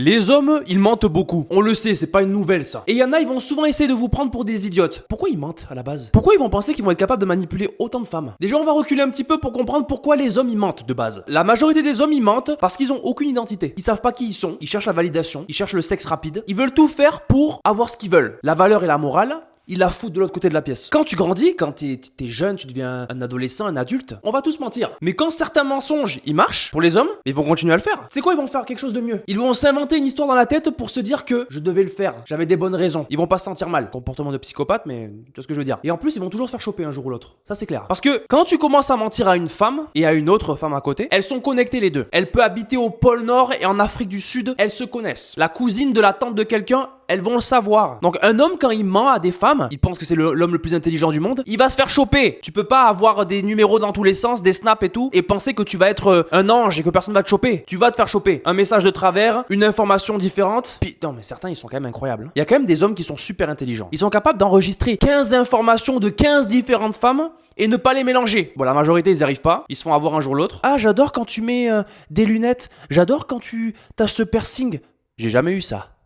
Les hommes, ils mentent beaucoup. On le sait, c'est pas une nouvelle ça. Et il y en a, ils vont souvent essayer de vous prendre pour des idiotes. Pourquoi ils mentent à la base? Pourquoi ils vont penser qu'ils vont être capables de manipuler autant de femmes? Déjà, on va reculer un petit peu pour comprendre pourquoi les hommes ils mentent de base. La majorité des hommes ils mentent parce qu'ils ont aucune identité. Ils savent pas qui ils sont, ils cherchent la validation, ils cherchent le sexe rapide. Ils veulent tout faire pour avoir ce qu'ils veulent. La valeur et la morale, ils la foutent de l'autre côté de la pièce. Quand tu grandis, quand t'es jeune, tu deviens un adolescent, un adulte, on va tous mentir. Mais quand certains mensonges, ils marchent, pour les hommes, ils vont continuer à le faire. C'est quoi, ils vont faire quelque chose de mieux? Ils vont s'inventer une histoire dans la tête pour se dire que je devais le faire, j'avais des bonnes raisons. Ils vont pas se sentir mal. Comportement de psychopathe, mais tu vois ce que je veux dire. Et en plus, ils vont toujours se faire choper un jour ou l'autre. Ça, c'est clair. Parce que quand tu commences à mentir à une femme et à une autre femme à côté, elles sont connectées les deux. Elle peut habiter au pôle Nord et en Afrique du Sud, elles se connaissent. La cousine de la tante de quelqu'un, elles vont le savoir. Donc un homme, quand il ment à des femmes, il pense que c'est l'homme le plus intelligent du monde, il va se faire choper. Tu peux pas avoir des numéros dans tous les sens, des snaps et tout, et penser que tu vas être un ange et que personne va te choper. Tu vas te faire choper. Un message de travers, une information différente. Puis, non mais certains, ils sont quand même incroyables. Il y a quand même des hommes qui sont super intelligents. Ils sont capables d'enregistrer 15 informations de 15 différentes femmes et ne pas les mélanger. Bon, la majorité, ils n'y arrivent pas. Ils se font avoir un jour ou l'autre. Ah, j'adore quand tu mets des lunettes. J'adore quand tu as ce piercing. J'ai jamais eu ça.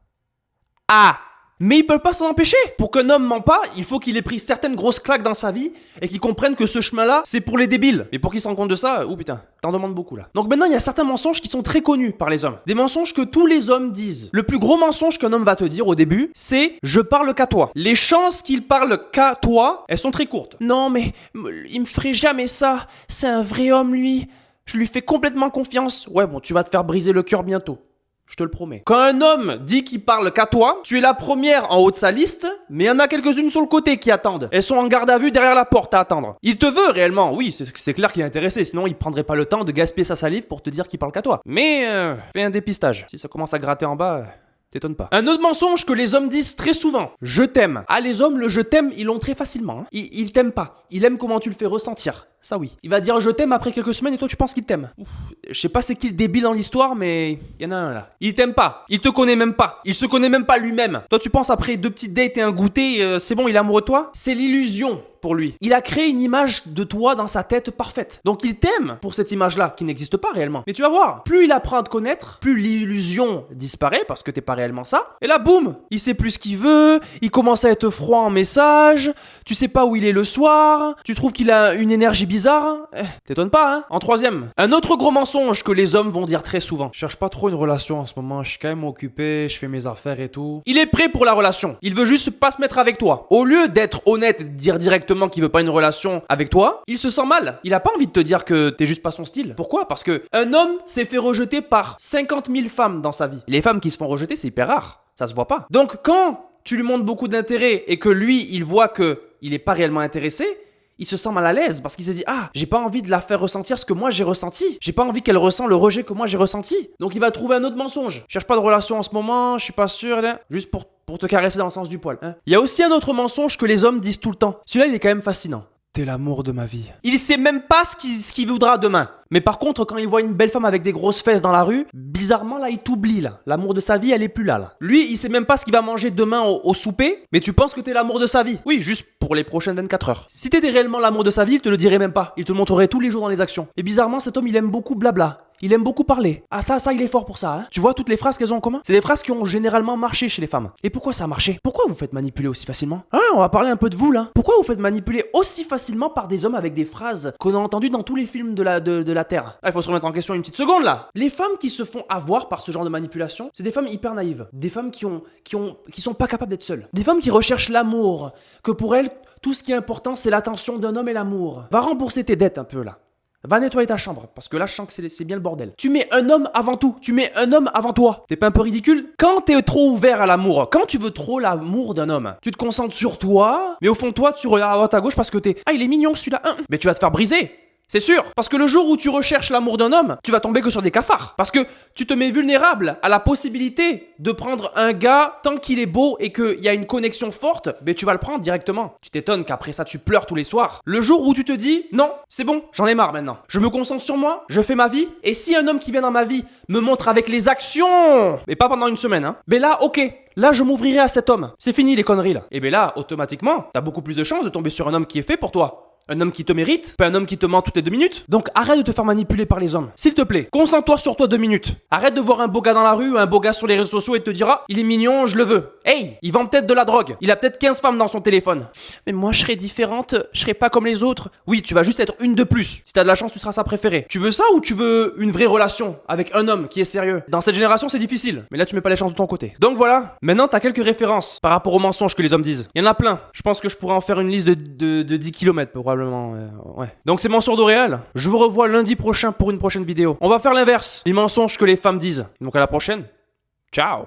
Ah! Mais ils peuvent pas s'en empêcher. Pour qu'un homme ment pas, il faut qu'il ait pris certaines grosses claques dans sa vie et qu'il comprenne que ce chemin-là, c'est pour les débiles. Mais pour qu'il se rende compte de ça, oh putain, t'en demandes beaucoup là. Donc maintenant, il y a certains mensonges qui sont très connus par les hommes. Des mensonges que tous les hommes disent. Le plus gros mensonge qu'un homme va te dire au début, c'est « je parle qu'à toi ». Les chances qu'il parle qu'à toi, elles sont très courtes. Non mais, il me ferait jamais ça. C'est un vrai homme lui. Je lui fais complètement confiance. Ouais bon, tu vas te faire briser le cœur bientôt. Je te le promets. Quand un homme dit qu'il parle qu'à toi, tu es la première en haut de sa liste, mais il y en a quelques-unes sur le côté qui attendent. Elles sont en garde à vue derrière la porte à attendre. Il te veut réellement, oui, c'est clair qu'il est intéressé, sinon il prendrait pas le temps de gaspiller sa salive pour te dire qu'il parle qu'à toi. Mais fais un dépistage. Si ça commence à gratter en bas, t'étonnes pas. Un autre mensonge que les hommes disent très souvent, je t'aime. Ah les hommes, le je t'aime, ils l'ont très facilement. Hein. Ils t'aiment pas. Il aime comment tu le fais ressentir. Ça oui. Il va dire je t'aime après quelques semaines et toi tu penses qu'il t'aime. Je sais pas c'est qui le débile dans l'histoire mais il y en a un là. Il t'aime pas. Il te connaît même pas. Il se connaît même pas lui-même. Toi tu penses après 2 petites dates et un goûter, c'est bon il est amoureux de toi? C'est l'illusion pour lui. Il a créé une image de toi dans sa tête parfaite. Donc il t'aime pour cette image-là qui n'existe pas réellement. Mais tu vas voir, plus il apprend à te connaître, plus l'illusion disparaît parce que t'es pas réellement ça. Et là boum, il sait plus ce qu'il veut, il commence à être froid en message, tu sais pas où il est le soir, tu trouves qu'il a une énergie bizarre. T'étonnes pas hein. En troisième, un autre gros mensonge que les hommes vont dire très souvent. Je cherche pas trop une relation en ce moment, je suis quand même occupé, je fais mes affaires et tout. Il est prêt pour la relation. Il veut juste pas se mettre avec toi. Au lieu d'être honnête et de dire directement qu'il veut pas une relation avec toi, il se sent mal. Il a pas envie de te dire que t'es juste pas son style. Pourquoi? Parce que un homme s'est fait rejeter par 50 000 femmes dans sa vie. Les femmes qui se font rejeter, c'est hyper rare. Ça se voit pas. Donc quand tu lui montres beaucoup d'intérêt et que lui, il voit que il est pas réellement intéressé, il se sent mal à l'aise parce qu'il s'est dit « Ah, j'ai pas envie de la faire ressentir ce que moi j'ai ressenti. J'ai pas envie qu'elle ressent le rejet que moi j'ai ressenti. » Donc il va trouver un autre mensonge. « Cherche pas de relation en ce moment, je suis pas sûr. » Juste pour te caresser dans le sens du poil. Hein. Il y a aussi un autre mensonge que les hommes disent tout le temps. Celui-là, il est quand même fascinant. T'es l'amour de ma vie. Il sait même pas ce qu'il voudra demain. Mais par contre, quand il voit une belle femme avec des grosses fesses dans la rue, bizarrement, là, il t'oublie, là. L'amour de sa vie, elle est plus là. Lui, il sait même pas ce qu'il va manger demain au souper, mais tu penses que t'es l'amour de sa vie. Oui, juste pour les prochaines 24 heures. Si t'étais réellement l'amour de sa vie, il te le dirait même pas. Il te le montrerait tous les jours dans les actions. Et bizarrement, cet homme, il aime beaucoup blabla. Il aime beaucoup parler. Ah ça, il est fort pour ça. Hein. Tu vois toutes les phrases qu'elles ont en commun? C'est des phrases qui ont généralement marché chez les femmes. Et pourquoi ça a marché? Pourquoi vous faites manipuler aussi facilement? Hein, on va parler un peu de vous là. Pourquoi vous faites manipuler aussi facilement par des hommes avec des phrases qu'on a entendues dans tous les films de la Terre? Ah, il faut se remettre en question une petite seconde là. Les femmes qui se font avoir par ce genre de manipulation, c'est des femmes hyper naïves. Des femmes qui sont pas capables d'être seules. Des femmes qui recherchent l'amour. Que pour elles, tout ce qui est important, c'est l'attention d'un homme et l'amour. Va rembourser tes dettes un peu là. Va nettoyer ta chambre, parce que là, je sens que c'est bien le bordel. Tu mets un homme avant tout. Tu mets un homme avant toi. T'es pas un peu ridicule? Quand t'es trop ouvert à l'amour, quand tu veux trop l'amour d'un homme, tu te concentres sur toi, mais au fond de toi, tu regardes à droite à gauche parce que ah, il est mignon celui-là. Mais tu vas te faire briser. C'est sûr, parce que le jour où tu recherches l'amour d'un homme, tu vas tomber que sur des cafards. Parce que tu te mets vulnérable à la possibilité de prendre un gars tant qu'il est beau et qu'il y a une connexion forte, mais tu vas le prendre directement. Tu t'étonnes qu'après ça tu pleures tous les soirs. Le jour où tu te dis, non, c'est bon, j'en ai marre maintenant. Je me concentre sur moi, je fais ma vie, et si un homme qui vient dans ma vie me montre avec les actions, mais pas pendant une semaine, hein, ben là, ok. Là, je m'ouvrirai à cet homme. C'est fini les conneries là. Et ben là, automatiquement, t'as beaucoup plus de chances de tomber sur un homme qui est fait pour toi. Un homme qui te mérite, pas un homme qui te ment toutes les 2 minutes. Donc arrête de te faire manipuler par les hommes. S'il te plaît, concentre-toi sur toi 2 minutes. Arrête de voir un beau gars dans la rue ou un beau gars sur les réseaux sociaux et te dira, il est mignon, je le veux. Hey, il vend peut-être de la drogue. Il a peut-être 15 femmes dans son téléphone. Mais moi, je serais différente, je serais pas comme les autres. Oui, tu vas juste être une de plus. Si t'as de la chance, tu seras sa préférée. Tu veux ça ou tu veux une vraie relation avec un homme qui est sérieux? Dans cette génération, c'est difficile. Mais là, tu mets pas les chances de ton côté. Donc voilà, maintenant, t'as quelques références par rapport aux mensonges que les hommes disent. Il y en a plein. Je pense que je pourrais en faire une liste de 10 km probablement. Ouais. Donc c'est Mansour d'Oréal. Je vous revois lundi prochain pour une prochaine vidéo. On va faire l'inverse. Les mensonges que les femmes disent. Donc à la prochaine. Ciao.